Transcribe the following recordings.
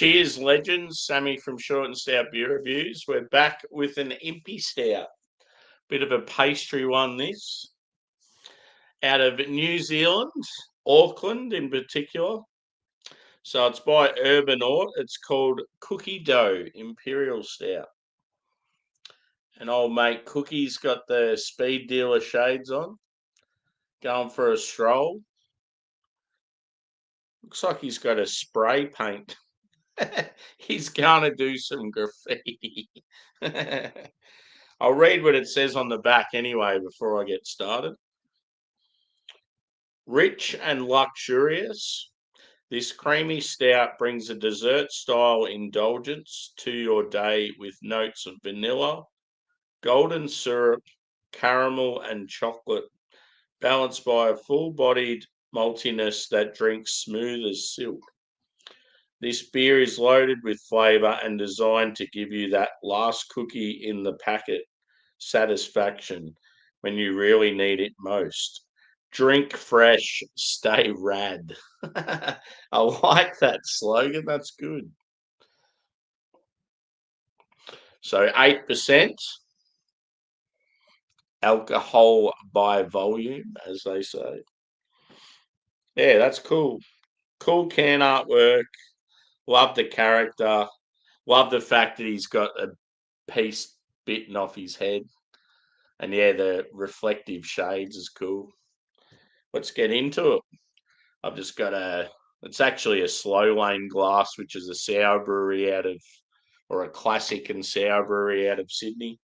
Cheers, legends. Sammy from Short and Stout Beer Reviews. We're back with an Impy Stout. Bit of a pastry one, this. Out of New Zealand, Auckland in particular. So it's by Urbanaut. It's called Cookie Dough Imperial Stout. And old mate Cookie's got the speed dealer shades on. Going for a stroll. Looks like he's got a spray paint. He's going to do some graffiti. I'll read what it says on the back anyway before I get started. Rich and luxurious, this creamy stout brings a dessert-style indulgence to your day with notes of vanilla, golden syrup, caramel, and chocolate, balanced by a full-bodied maltiness that drinks smooth as silk. This beer is loaded with flavour and designed to give you that last cookie in the packet satisfaction when you really need it most. Drink fresh, stay rad. I like that slogan. That's good. So 8% alcohol by volume, as they say. Yeah, that's cool. Cool can artwork. Love the character. Love the fact that he's got a piece bitten off his head. And yeah, the reflective shades is cool. Let's get into it. I've just got it's actually a slow lane glass, which is a sour brewery or a classic and sour brewery out of Sydney.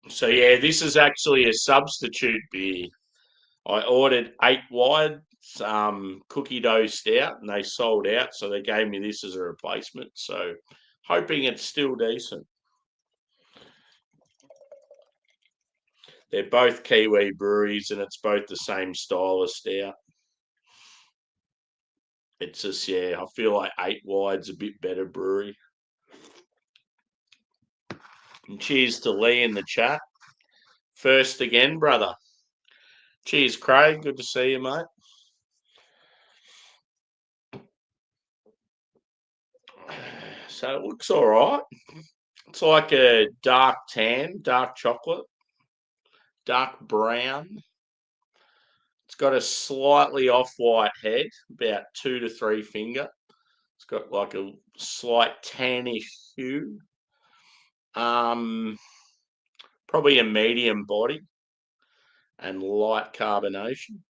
So yeah, this is actually a substitute beer. I ordered 8 wide cookie dough stout and they sold out, so they gave me this as a replacement. So hoping it's still decent. They're both Kiwi breweries and it's both the same style of stout. It's just, yeah, I feel like 8 wide's a bit better brewery. And cheers to Lee in the chat. First again, brother. Cheers, Craig. Good to see you, mate. So it looks all right. It's like a dark tan, dark chocolate, dark brown. It's got a slightly off-white head, about 2 to 3 finger. It's got like a slight tannish hue. Probably a medium body and light carbonation.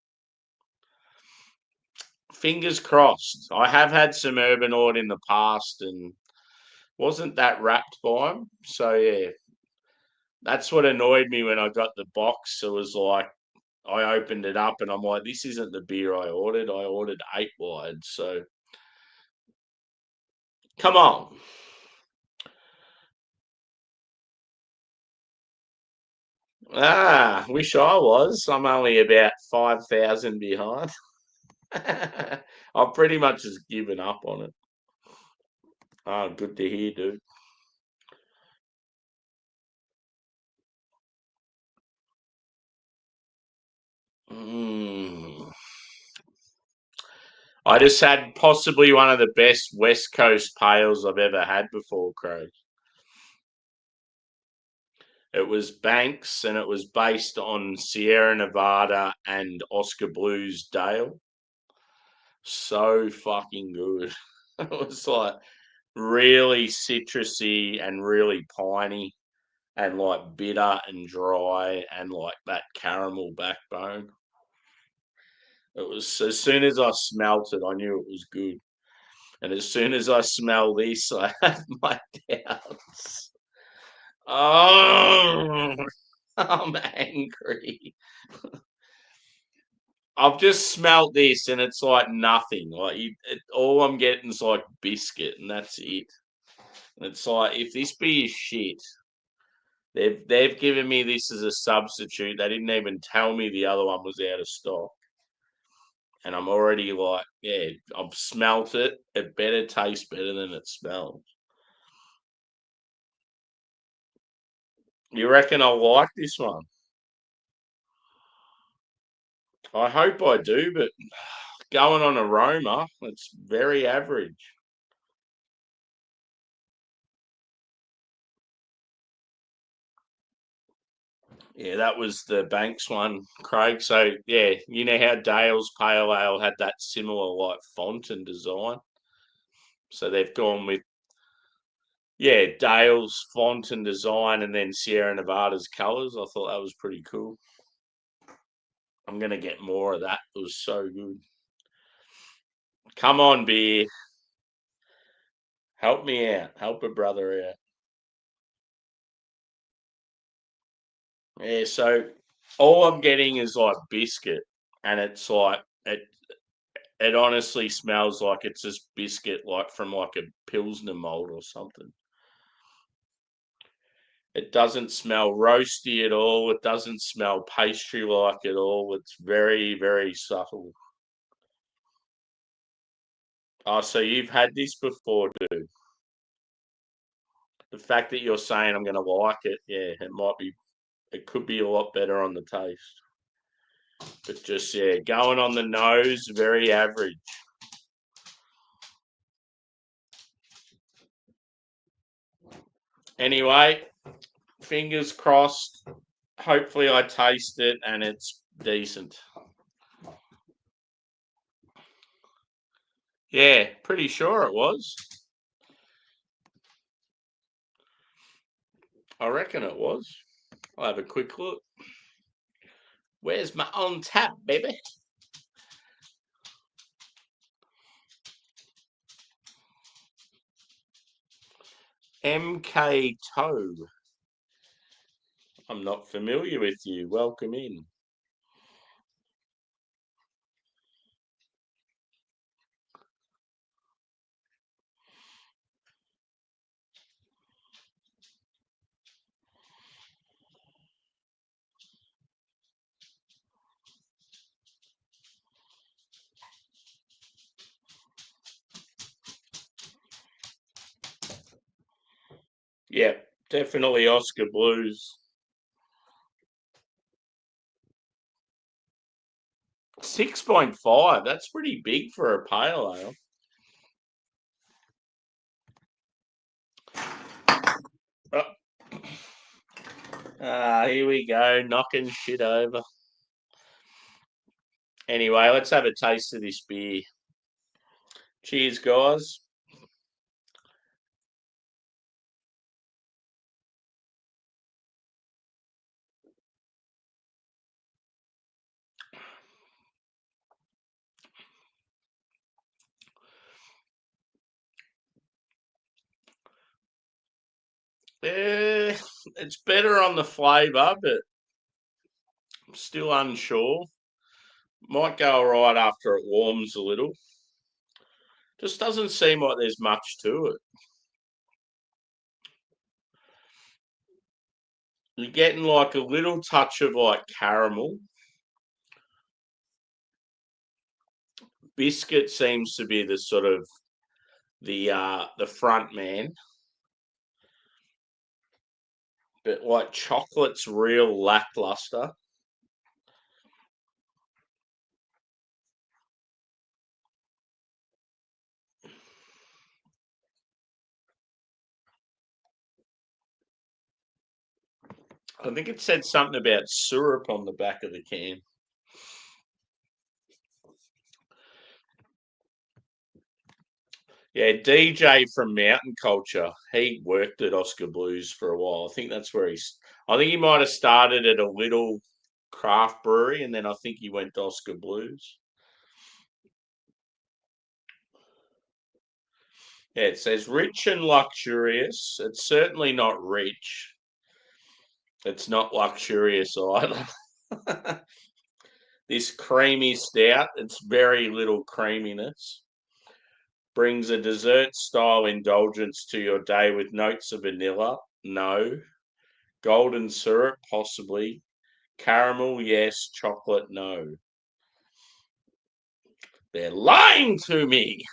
Fingers crossed. I have had some Urbanaut in the past and wasn't that wrapped by them. So yeah, that's what annoyed me when I got the box. It was like I opened it up and I'm like, this isn't the beer I ordered. I ordered 8 wide. So come on. Wish I was. I'm only about 5,000 behind. I've pretty much just given up on it. Oh, good to hear, dude. I just had possibly one of the best West Coast pales I've ever had before, Craig. It was Banks and it was based on Sierra Nevada and Oscar Blues Dale. So fucking good. It was like really citrusy and really piney and like bitter and dry and like that caramel backbone. It was, as soon as I smelt it, I knew it was good. And as soon as I smell this, I have my doubts. Oh, I'm angry. I've just smelt this and it's like nothing. Like all I'm getting is like biscuit and that's it. And it's like if this beer is shit, they've given me this as a substitute. They didn't even tell me the other one was out of stock. And I'm already like, yeah, I've smelt it. It better taste better than it smells. You reckon I like this one? I hope I do, but going on aroma, it's very average. Yeah, that was the Banks one, Craig. So yeah, you know how Dale's Pale Ale had that similar like font and design. So they've gone with Dale's font and design, and then Sierra Nevada's colours. I thought that was pretty cool. I'm gonna get more of that. It was so good. Come on, beer, help me out. Help a brother out. Yeah. So all I'm getting is like biscuit, and it's like it honestly smells like it's just biscuit, like from like a Pilsner mold or something. It doesn't smell roasty at all. It doesn't smell pastry like at all. It's very, very subtle. Oh, so you've had this before, dude. The fact that you're saying I'm going to like it, yeah, it could be a lot better on the taste. But just, yeah, going on the nose, very average. Anyway, fingers crossed. Hopefully, I taste it and it's decent. Yeah, pretty sure it was. I reckon it was. I'll have a quick look. Where's my on tap, baby? MK Toe. I'm not familiar with you. Welcome in. Yeah, definitely Oscar Blues. 6.5. That's pretty big for a pale ale. Here we go, knocking shit over. Anyway, let's have a taste of this beer. Cheers, guys. It's better on the flavour, but I'm still unsure. Might go all right after it warms a little. Just doesn't seem like there's much to it. You're getting like a little touch of like caramel. Biscuit seems to be the sort of the front man, but like chocolate's real lackluster. I think it said something about syrup on the back of the can. Yeah, DJ from Mountain Culture. He worked at Oscar Blues for a while. I think that's where he's. I think he might have started at a little craft brewery, and then I think he went to Oscar Blues. Yeah, it says rich and luxurious. It's certainly not rich. It's not luxurious either. This creamy stout, it's very little creaminess. Brings a dessert style indulgence to your day with notes of vanilla. No. Golden syrup, possibly. Caramel, yes. Chocolate, no. They're lying to me.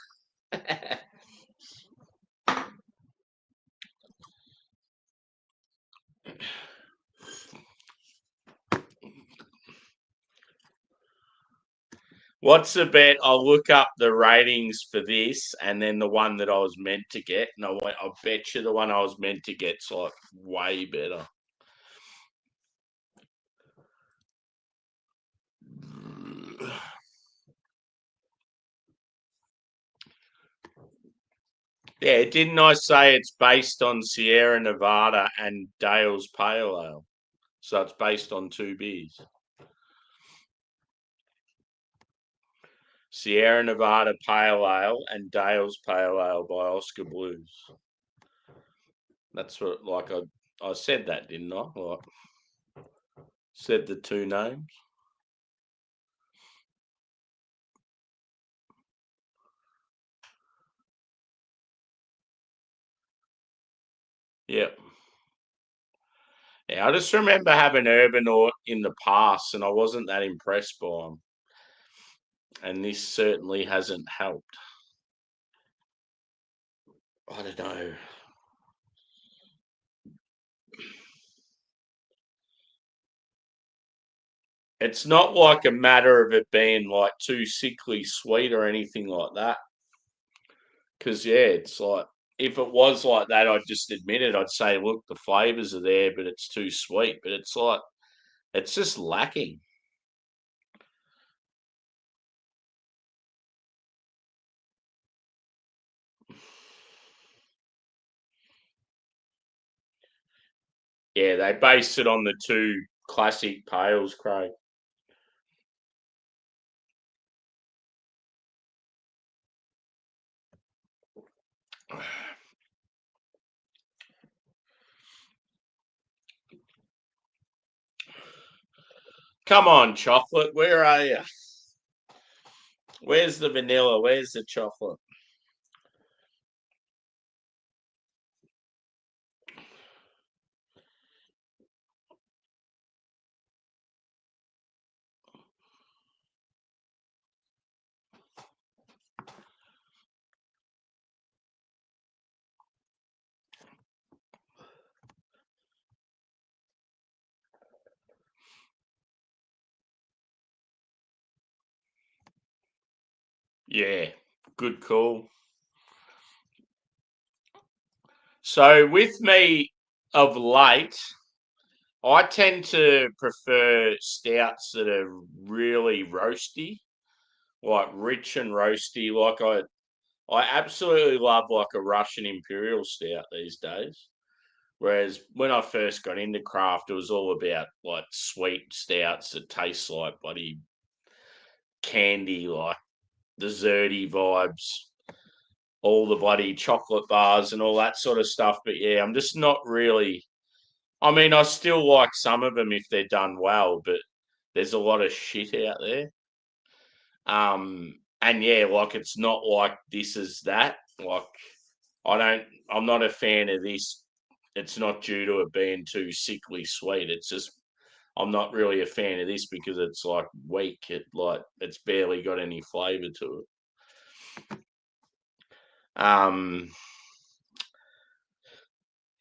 What's the bet? I'll look up the ratings for this and then the one that I was meant to get. And I'll bet you the one I was meant to get's like way better. Yeah, didn't I say it's based on Sierra Nevada and Dale's Pale Ale? So it's based on two beers. Sierra Nevada Pale Ale and Dale's Pale Ale by Oscar Blues. That's what, like, I said that, didn't I? Like, said the two names. Yep. Yeah, I just remember having Urbanaut in the past, and I wasn't that impressed by him. And this certainly hasn't helped. I don't know. It's not like a matter of it being like too sickly sweet or anything like that. Because, yeah, it's like, if it was like that, I'd just admit it. I'd say, look, the flavours are there, but it's too sweet. But it's like, it's just lacking. Yeah, they based it on the two classic pales, Craig. Come on, chocolate. Where are you? Where's the vanilla? Where's the chocolate? Yeah, good call. So with me of late, I tend to prefer stouts that are really roasty, like rich and roasty. Like I absolutely love like a Russian Imperial stout these days. Whereas when I first got into craft, it was all about like sweet stouts that taste like bloody candy, like desserty vibes, all the bloody chocolate bars and all that sort of stuff. But yeah, I'm just not really. I mean, I still like some of them if they're done well, but there's a lot of shit out there. And yeah, like it's not like this is that. Like I'm not a fan of this. It's not due to it being too sickly sweet. It's just I'm not really a fan of this because it's like weak. It's barely got any flavour to it. Um,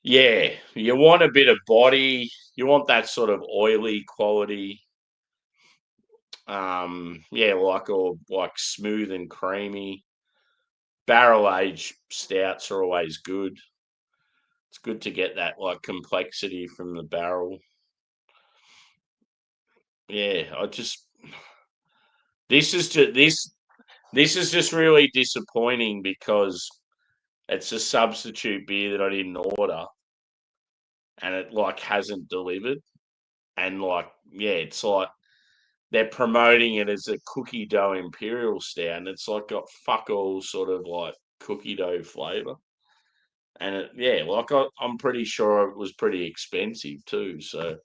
yeah, you want a bit of body. You want that sort of oily quality. Yeah, like smooth and creamy. Barrel aged stouts are always good. It's good to get that like complexity from the barrel. Yeah, I just this is just this is just really disappointing because it's a substitute beer that I didn't order and it like hasn't delivered. And like, yeah, it's like they're promoting it as a cookie dough imperial stout, and it's like got fuck all sort of like cookie dough flavor. And yeah, like I'm pretty sure it was pretty expensive too. So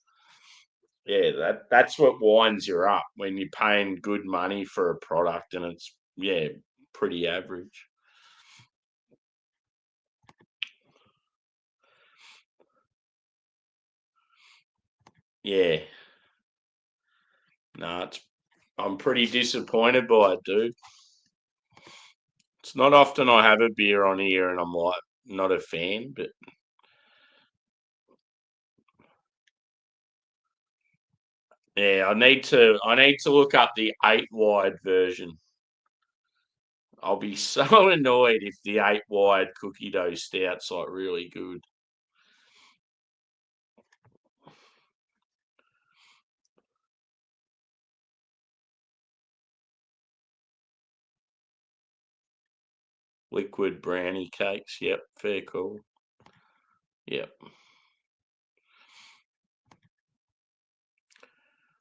yeah, that's what winds you up when you're paying good money for a product and it's yeah pretty average. Yeah, no, I'm pretty disappointed by it, dude. It's not often I have a beer on here and I'm like not a fan, but Yeah, I need to look up the 8 wide version. I'll be so annoyed if the 8 wide cookie dough stout's like really good. Liquid brownie cakes. Yep, fair call. Yep.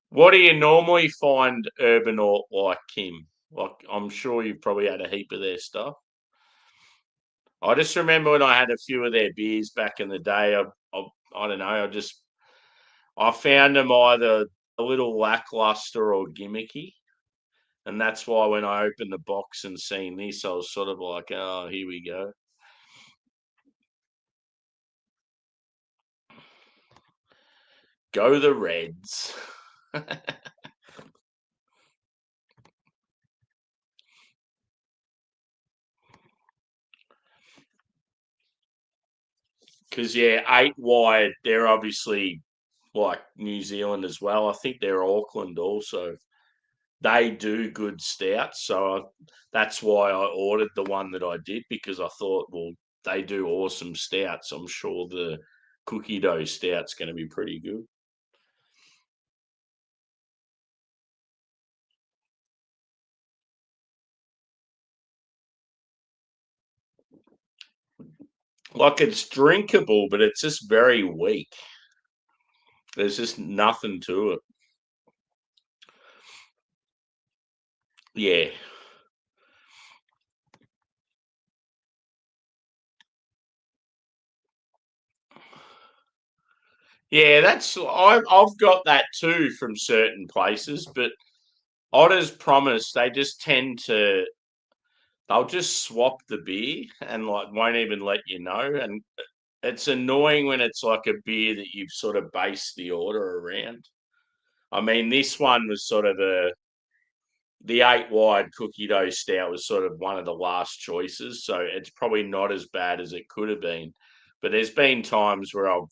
What do you normally find Urbanaut like, Kim? Like, I'm sure you've probably had a heap of their stuff. I just remember when I had a few of their beers back in the day. I don't know. I found them either a little lackluster or gimmicky, and that's why when I opened the box and seen this, I was sort of like, "Oh, here we go." Go the Reds. Because yeah, 8 wide. They're obviously like New Zealand as well. I think they're Auckland also. They do good stouts, so that's why I ordered the one that I did because I thought, well, they do awesome stouts. I'm sure the cookie dough stout's going to be pretty good. Like it's drinkable, but it's just very weak. There's just nothing to it. Yeah, yeah. I've got that too from certain places, but Otters promise they just tend to they'll just swap the beer and like won't even let you know. And it's annoying when it's like a beer that you've sort of based the order around. I mean, this one was sort of the 8 wide cookie dough stout was sort of one of the last choices, so it's probably not as bad as it could have been. But there's been times where I've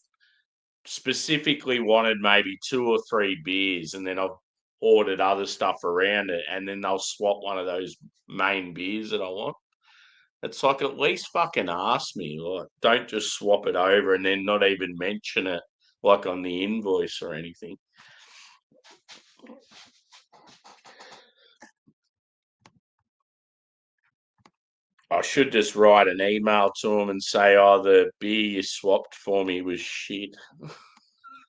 specifically wanted maybe 2 or 3 beers, and then I've ordered other stuff around it, and then they'll swap one of those main beers that I want. It's like at least fucking ask me. Like, don't just swap it over and then not even mention it like on the invoice or anything. I should just write an email to them and say, "Oh, the beer you swapped for me was shit,"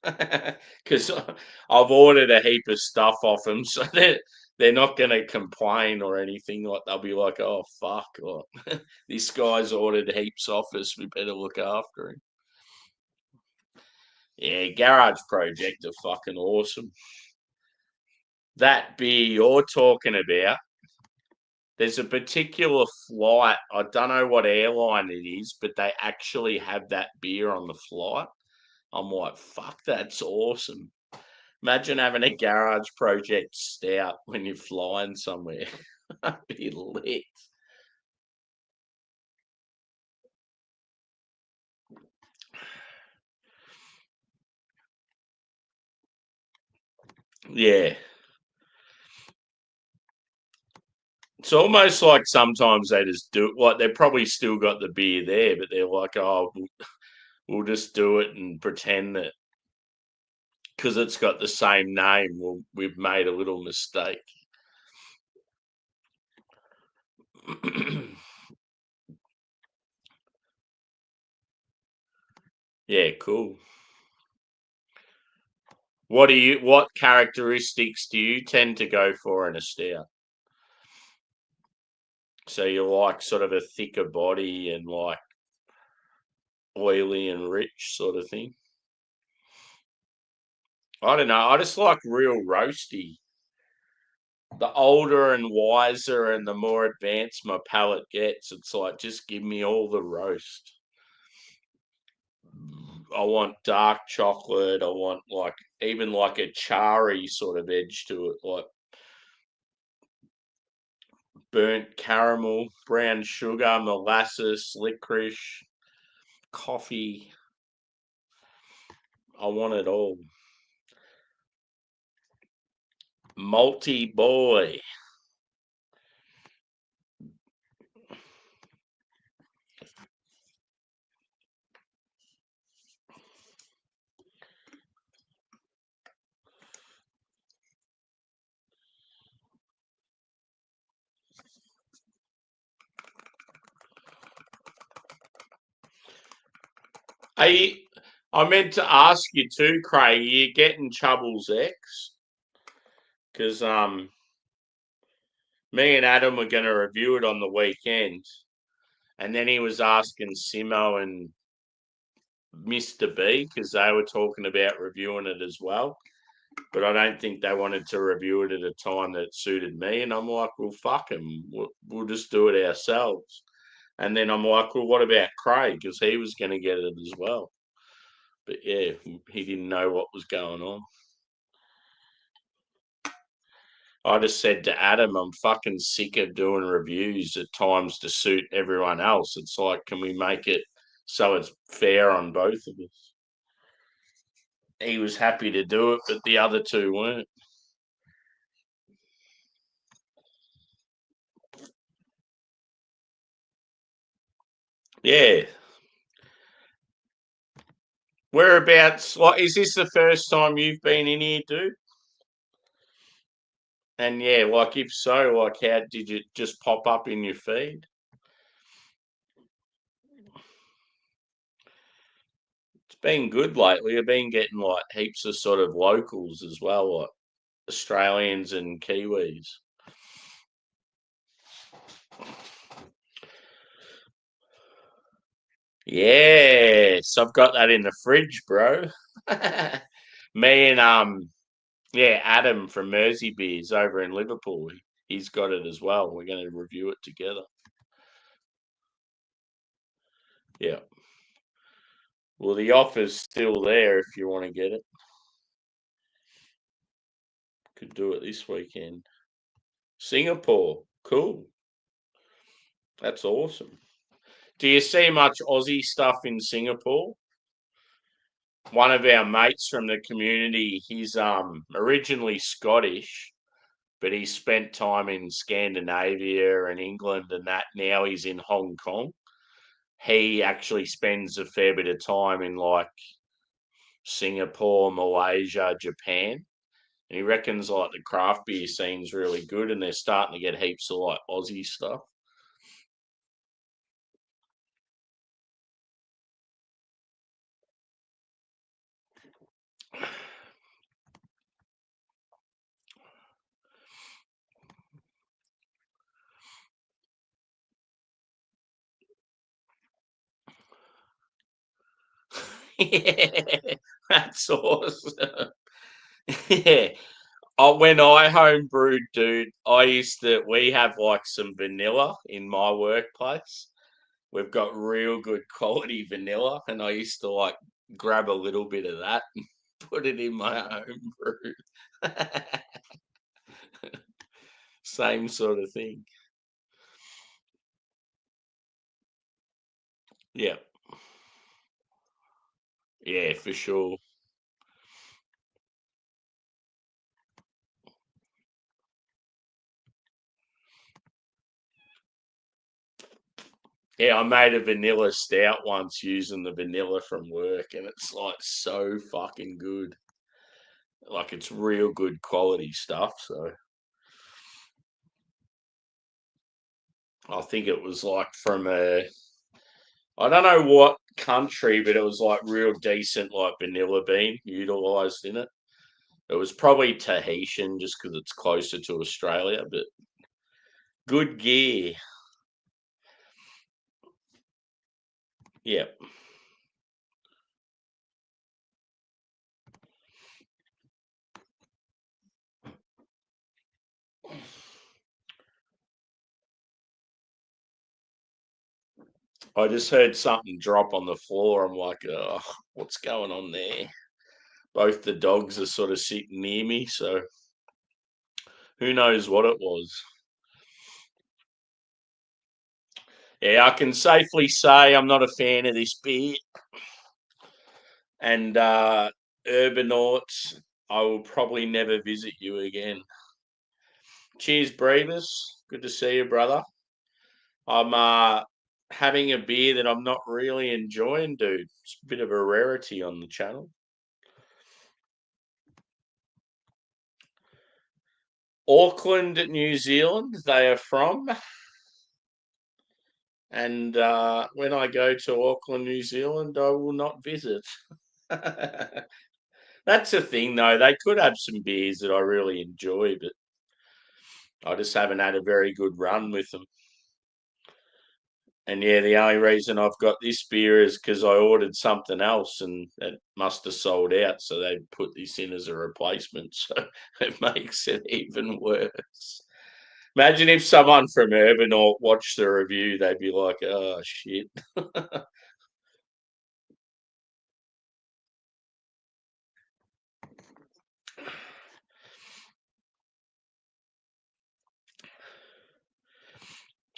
because I've ordered a heap of stuff off them, so they're not going to complain or anything. Like they'll be like, "Oh fuck, like, this guy's ordered heaps off us. We better look after him." Yeah, Garage Project are fucking awesome. That beer you're talking about, there's a particular flight. I don't know what airline it is, but they actually have that beer on the flight. I'm like, fuck, that's awesome. Imagine having a garage project stout when you're flying somewhere. That'd be lit. Yeah. It's almost like sometimes they just do it. Like they've probably still got the beer there, but they're like, oh, we'll just do it and pretend that because it's got the same name, we've made a little mistake. Yeah, cool. What characteristics do you tend to go for in a stout? So you like sort of a thicker body and like oily and rich sort of thing? I don't know. I just like real roasty. The older and wiser and the more advanced my palate gets, it's like just give me all the roast. I want dark chocolate. I want like even like a charry sort of edge to it, like burnt caramel, brown sugar, molasses, licorice, coffee. I want it all. Multi boy. Hey, I meant to ask you too, Craig. You getting Chubble's X? Because me and Adam were going to review it on the weekend, and then he was asking Simo and Mr. B because they were talking about reviewing it as well. But I don't think they wanted to review it at a time that suited me. And I'm like, well, fuck them. We'll just do it ourselves. And then I'm like, well, what about Craig? Because he was going to get it as well. But yeah, he didn't know what was going on. I just said to Adam, I'm fucking sick of doing reviews at times to suit everyone else. It's like, can we make it so it's fair on both of us? He was happy to do it, but the other two weren't. Yeah. Whereabouts? Like, is this the first time you've been in here, dude? And yeah, like if so, like how did you just pop up in your feed? It's been good lately. I've been getting like heaps of sort of locals as well, like Australians and Kiwis. Yes, I've got that in the fridge, bro. Me and yeah, Adam from Mersey Beers over in Liverpool. He's got it as well. We're going to review it together. Yeah. Well, the offer's still there if you want to get it. Could do it this weekend. Singapore. Cool. That's awesome. Do you see much Aussie stuff in Singapore? One of our mates from the community, he's originally Scottish, but he spent time in Scandinavia and England and that. Now he's in Hong Kong. He actually spends a fair bit of time in like Singapore, Malaysia, Japan. And he reckons like the craft beer scene's really good and they're starting to get heaps of like Aussie stuff. Yeah, that's awesome. Yeah. When I homebrewed, dude, we have like some vanilla in my workplace. We've got real good quality vanilla, and I used to like grab a little bit of that and put it in my home brew. Same sort of thing. Yeah. Yeah, for sure. Yeah, I made a vanilla stout once using the vanilla from work, and it's like so fucking good. Like it's real good quality stuff. So I think it was like from I don't know what country, but it was like real decent, like vanilla bean utilized in it. It was probably Tahitian just because it's closer to Australia, but good gear. Yeah. I just heard something drop on the floor. I'm like, oh, what's going on there? Both the dogs are sort of sitting near me, so who knows what it was. Yeah, I can safely say I'm not a fan of this beer. And Urbanaut, I will probably never visit you again. Cheers, Brevis. Good to see you, brother. I'm having a beer that I'm not really enjoying, dude. It's a bit of a rarity on the channel. Auckland, New Zealand, they are from. And when I go to Auckland, New Zealand, I will not visit. That's the thing, though. They could have some beers that I really enjoy, but I just haven't had a very good run with them. And yeah, the only reason I've got this beer is because I ordered something else and it must have sold out. So they put this in as a replacement. So it makes it even worse. Imagine if someone from Urbanaut watched the review, they'd be like, oh, shit.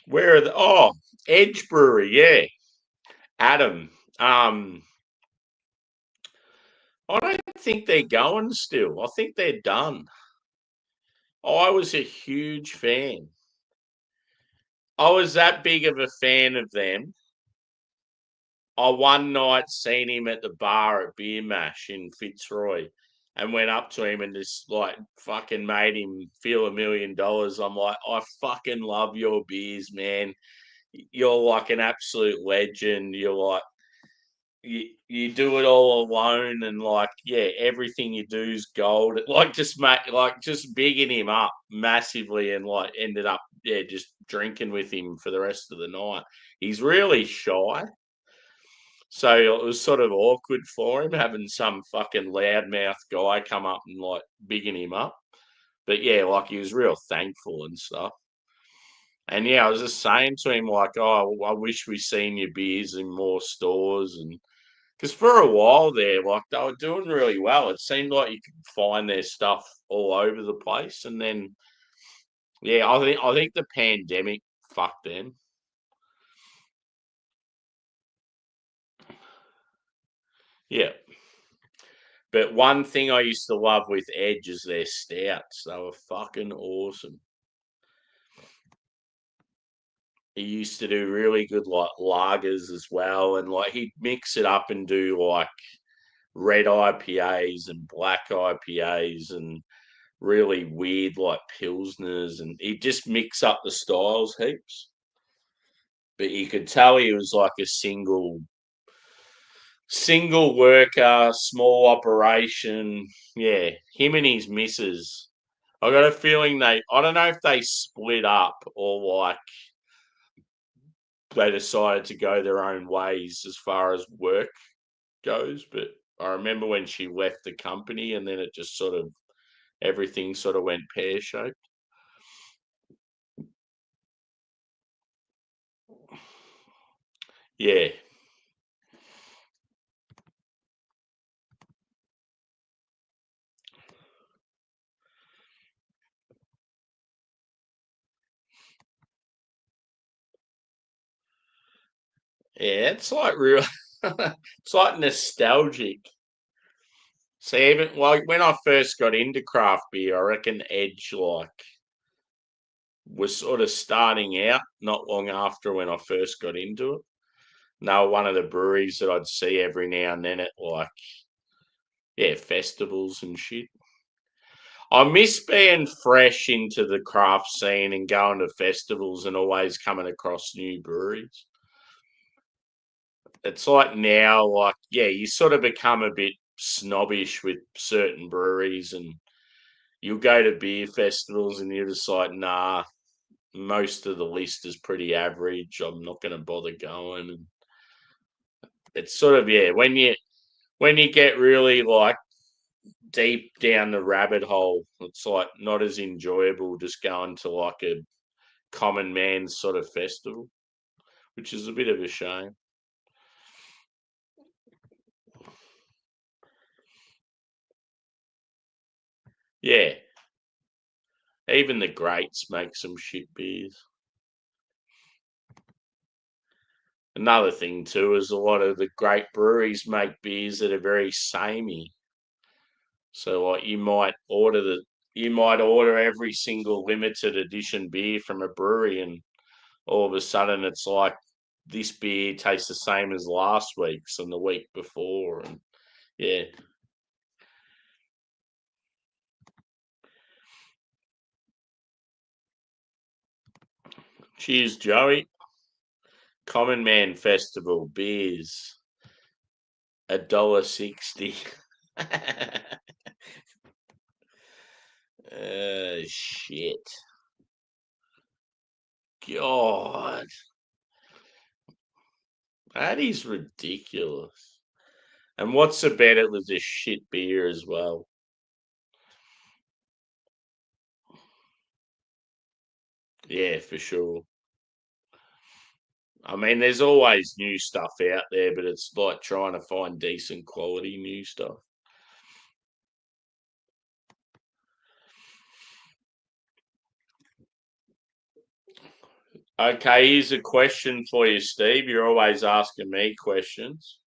Where are the. Oh, Edge Brewery. Yeah. Adam. I don't think they're going still. I think they're done. I was a huge fan. I was that big of a fan of them. I one night seen him at the bar at Beer Mash in Fitzroy and went up to him and just like fucking made him feel $1,000,000. I'm like, I fucking love your beers, man. You're like an absolute legend. You're like you do it all alone and like yeah, everything you do is gold. Like just bigging him up massively and like ended up yeah, just drinking with him for the rest of the night. He's really shy. So it was sort of awkward for him having some fucking loudmouth guy come up and like bigging him up. But yeah, like he was real thankful and stuff. And yeah, I was just saying to him like, "Oh, I wish we seen your beers in more stores." And because for a while there, like they were doing really well. It seemed like you could find their stuff all over the place. And then yeah, I think the pandemic fucked them. Yeah. But one thing I used to love with Edge is their stouts. They were fucking awesome. He used to do really good like lagers as well, and like he'd mix it up and do like red IPAs and black IPAs and really weird like pilsners, and he'd just mix up the styles heaps. But you could tell he was like a single worker, small operation. Yeah, him and his missus. I got a feeling I don't know if they split up or like they decided to go their own ways as far as work goes. But I remember when she left the company and then it just sort of everything sort of went pear shaped. Yeah. Yeah, it's like real it's like nostalgic. So even like when I first got into craft beer, I reckon Edge like was sort of starting out not long after when I first got into it. And they were one of the breweries that I'd see every now and then at like yeah, festivals and shit. I miss being fresh into the craft scene and going to festivals and always coming across new breweries. It's like now, like, yeah, you sort of become a bit snobbish with certain breweries and you'll go to beer festivals and you're just like, nah, most of the list is pretty average. I'm not going to bother going. And it's sort of, yeah, when you get really like deep down the rabbit hole, it's like not as enjoyable just going to like a common man's sort of festival, which is a bit of a shame. Yeah, even the greats make some shit beers. Another thing too is a lot of the great breweries make beers that are very samey. So like you might order you might order every single limited edition beer from a brewery, and all of a sudden it's like this beer tastes the same as last week's and the week before, and yeah. Cheers, Joey. Common Man Festival beers $1.60. Shit. God, that is ridiculous. And what's the bet? It was a shit beer as well. Yeah, for sure. I mean, there's always new stuff out there, but it's like trying to find decent quality new stuff. Okay, here's a question for you, Steve. You're always asking me questions.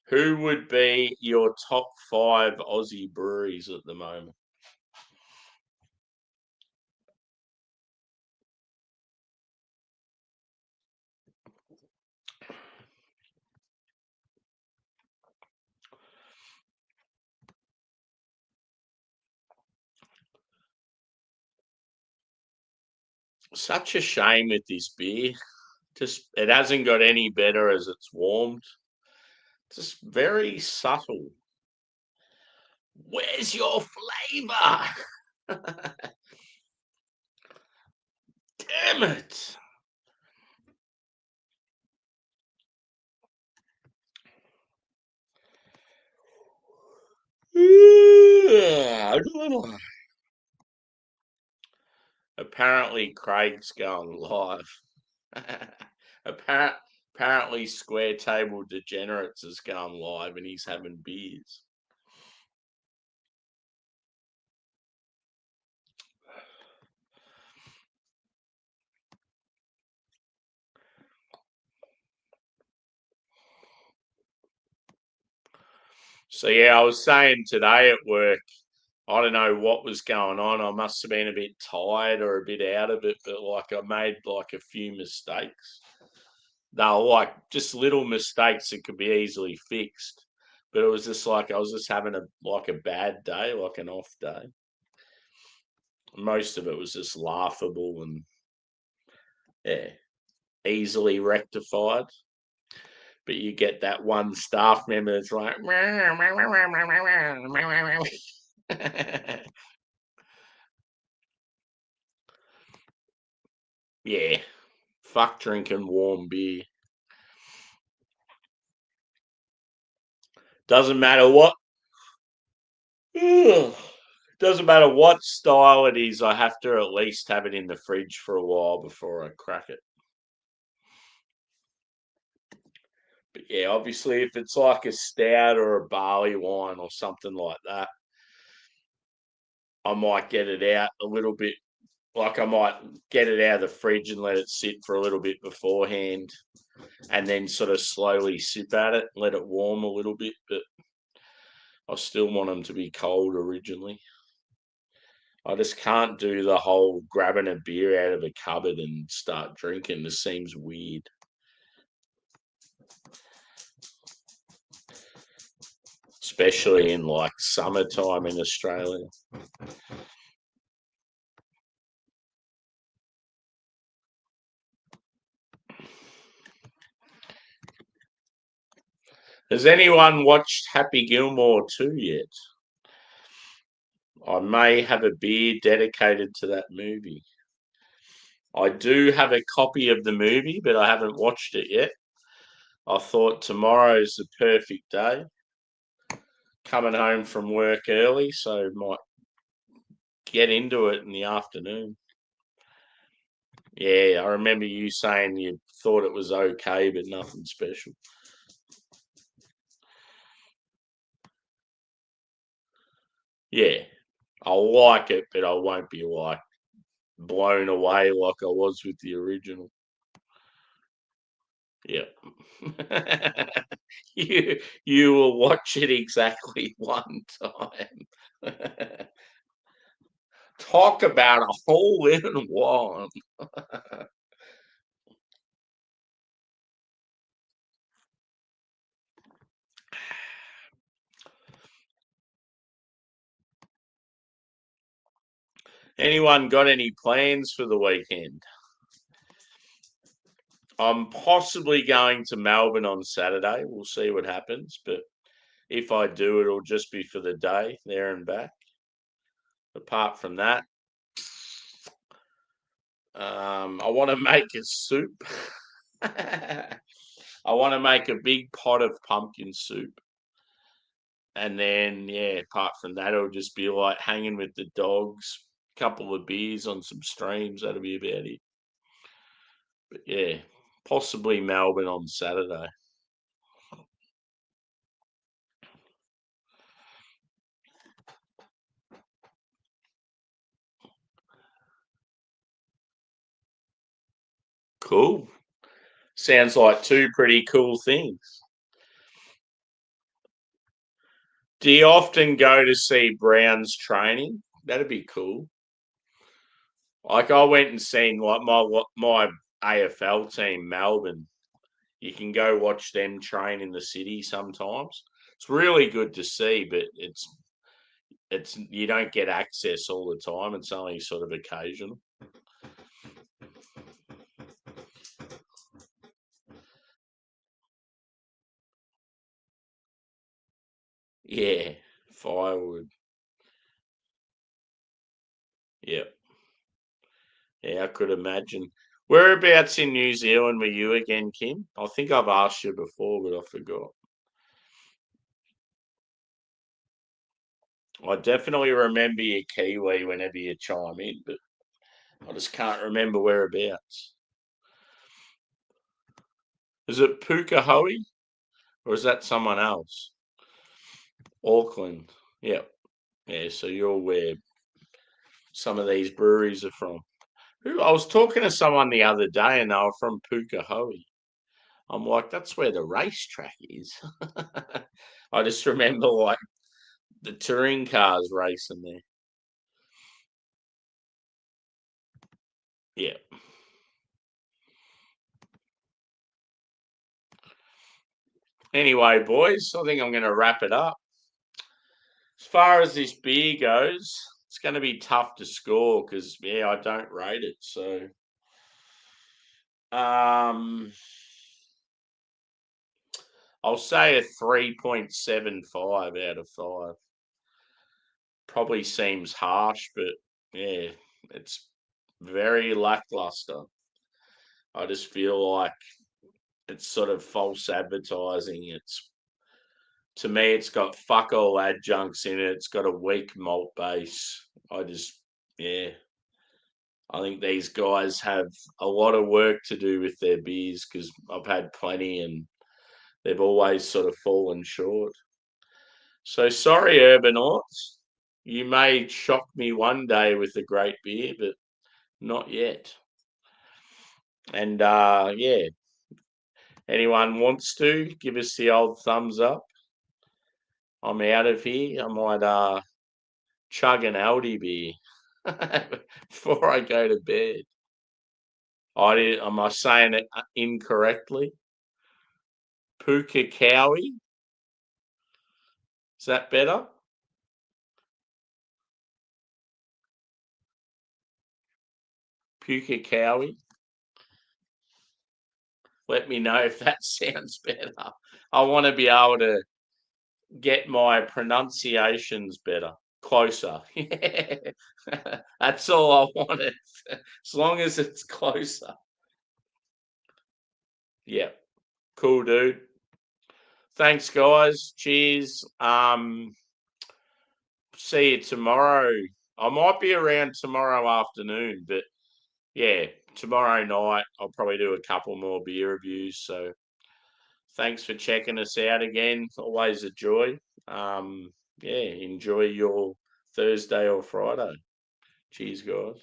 Who would be your top 5 Aussie breweries at the moment? Such a shame with this beer. Just it hasn't got any better as it's warmed. Just very subtle. Where's your flavour? Damn it. Apparently, Craig's going live. Apparently, Square Table Degenerates has gone live and he's having beers. So, yeah, I was saying today at work, I don't know what was going on. I must have been a bit tired or a bit out of it, but like I made like a few mistakes. They were like just little mistakes that could be easily fixed. But it was just like I was just having a bad day, like an off day. Most of it was just laughable and yeah, easily rectified. But you get that one staff member that's like, yeah, fuck drinking warm beer. Doesn't matter what. Doesn't matter what style it is. I have to at least have it in the fridge for a while before I crack it. But yeah, obviously, if it's like a stout or a barley wine or something like that, I might get it out a little bit. Like I might get it out of the fridge and let it sit for a little bit beforehand, and then sort of slowly sip at it, let it warm a little bit. But I still want them to be cold originally. I just can't do the whole grabbing a beer out of a cupboard and start drinking. This seems weird. Especially in like summertime in Australia. Has anyone watched Happy Gilmore 2 yet? I may have a beer dedicated to that movie. I do have a copy of the movie, but I haven't watched it yet. I thought tomorrow's the perfect day. Coming home from work early, so might get into it in the afternoon. Yeah, I remember you saying you thought it was okay, but nothing special. Yeah, I'll like it, but I won't be like blown away like I was with the original. Yeah. You will watch it exactly one time. Talk about a hole in one. Anyone got any plans for the weekend? I'm possibly going to Melbourne on Saturday. We'll see what happens, but if I do, it'll just be for the day there and back. Apart from that, I want to make a soup. I want to make a big pot of pumpkin soup. And then, yeah, apart from that, it'll just be like hanging with the dogs, a couple of beers on some streams. That'll be about it. But yeah, possibly Melbourne on Saturday. Cool. Sounds like two pretty cool things. Do you often go to see Brown's training? That'd be cool. Like I went and seen like my AFL team, Melbourne. You can go watch them train in the city sometimes. It's really good to see, but it's you don't get access all the time. It's only sort of occasional. Yeah, firewood. Yep. Yeah, I could imagine. Whereabouts in New Zealand were you again, Kim? I think I've asked you before, but I forgot. I definitely remember your Kiwi whenever you chime in, but I just can't remember whereabouts. Is it Pukekohe or is that someone else? Auckland. Yep. Yeah, so you're where some of these breweries are from. I was talking to someone the other day and they were from Pukekohe. I'm like, that's where the racetrack is. I just remember like the touring cars racing there. Yeah. Anyway, boys, I think I'm going to wrap it up. As far as this beer goes, it's going to be tough to score because, yeah, I don't rate it. So, um, I'll say a 3.75 out of 5. Probably seems harsh, but yeah, it's very lackluster. I just feel like it's sort of false advertising. It's to me, it's got fuck all adjuncts in it. It's got a weak malt base. Yeah, I think these guys have a lot of work to do with their beers because I've had plenty and they've always sort of fallen short. So sorry, Urbanauts. You may shock me one day with a great beer, but not yet. And yeah, anyone wants to give us the old thumbs up. I'm out of here. I might chug an Aldi beer before I go to bed. Am I saying it incorrectly? Pukekohe? Is that better? Pukekohe? Let me know if that sounds better. I want to be able to get my pronunciations better, closer. Yeah. That's all I wanted. As long as it's closer. Yeah. Cool, dude. Thanks, guys. Cheers. See you tomorrow. I might be around tomorrow afternoon, but yeah, tomorrow night I'll probably do a couple more beer reviews. So thanks for checking us out again. Always a joy. Yeah, enjoy your Thursday or Friday. Cheers, guys.